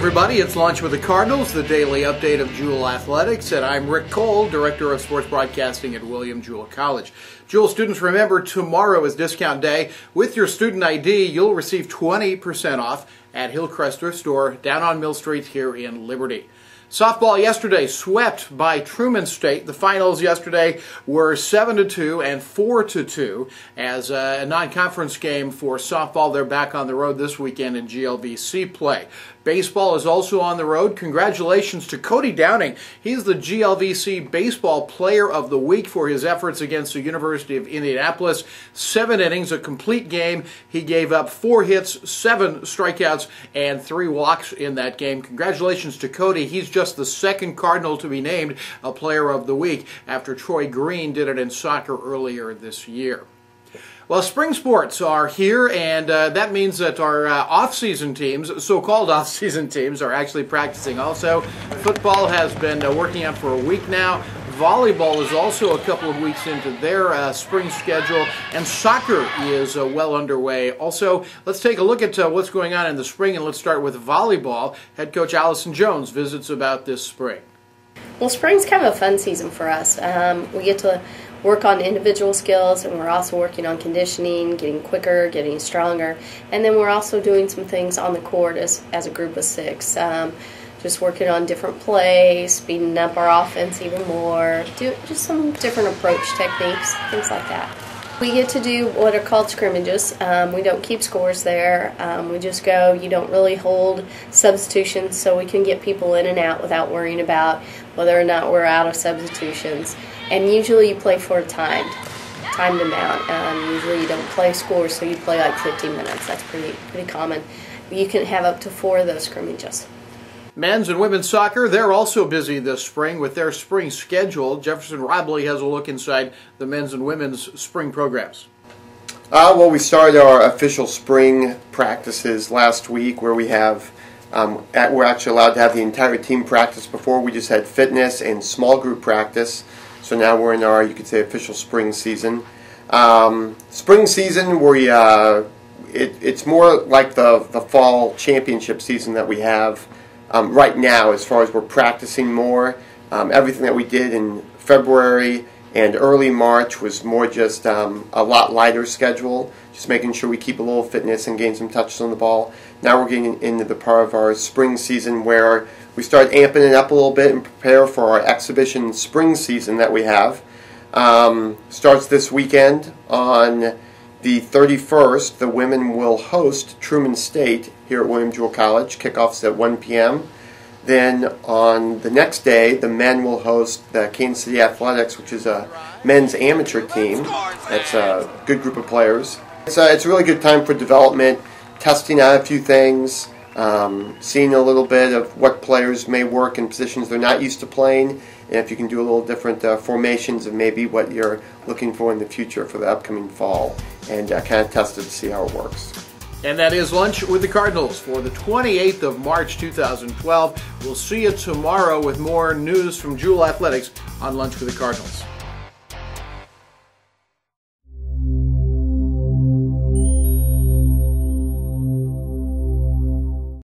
everybody, it's Lunch with the Cardinals, the daily update of Jewell Athletics, and I'm Rick Cole, Director of Sports Broadcasting at William Jewell College. Jewell students, remember, tomorrow is discount day. With your student ID, you'll receive 20% off at Hillcrest Thrift Store down on Mill Street here in Liberty. Softball yesterday swept by Truman State. The finals yesterday were 7-2 and 4-2 as a non-conference game for softball. They're back on the road this weekend in GLVC play. Baseball is also on the road. Congratulations to Cody Downing. He's the GLVC Baseball Player of the Week for his efforts against the University of Indianapolis. 7 innings, a complete game. He gave up 4 hits, 7 strikeouts, and 3 walks in that game. Congratulations to Cody. He's just the second Cardinal to be named a Player of the Week after Troy Green did it in soccer earlier this year. Well, spring sports are here, and that means that our off-season teams, so-called off-season teams, are actually practicing also. Football has been working out for a week now. Volleyball is also a couple of weeks into their spring schedule, and soccer is well underway. Also, let's take a look at what's going on in the spring, and let's start with volleyball. Head coach Allison Jones visits about this spring. Well, spring's kind of a fun season for us. We get to work on individual skills, and we're also working on conditioning, getting quicker, getting stronger, and then we're also doing some things on the court as a group of 6. Just working on different plays, speeding up our offense even more, just some different approach techniques, things like that. We get to do what are called scrimmages. We don't keep scores there. We just go. You don't really hold substitutions, so we can get people in and out without worrying about whether or not we're out of substitutions. And usually you play for a timed amount. Usually you don't play scores, so you play like 15 minutes. That's pretty common. You can have up to 4 of those scrimmages. Men's and women's soccer, they're also busy this spring with their spring schedule. Jefferson Robley has a look inside the men's and women's spring programs. Well, we started our official spring practices last week where we have, we're actually allowed to have the entire team practice. Before we just had fitness and small group practice. So now we're in our, you could say, official spring season. Spring season, it's more like the fall championship season that we have right now as far as we're practicing more. Everything that we did in February and early March was more just a lot lighter schedule, just making sure we keep a little fitness and gain some touches on the ball. Now we're getting into the part of our spring season where we start amping it up a little bit and prepare for our exhibition spring season that we have. Starts this weekend on the 31st. The women will host Truman State here at William Jewell College. Kickoff's at 1 p.m. Then on the next day, the men will host the Kansas City Athletics, which is a men's amateur team. That's a good group of players. It's a really good time for development, testing out a few things, seeing a little bit of what players may work in positions they're not used to playing, and if you can do a little different formations of maybe what you're looking for in the future for the upcoming fall, and kind of test it to see how it works. And that is Lunch with the Cardinals for the 28th of March 2012. We'll see you tomorrow with more news from Jewell Athletics on Lunch with the Cardinals.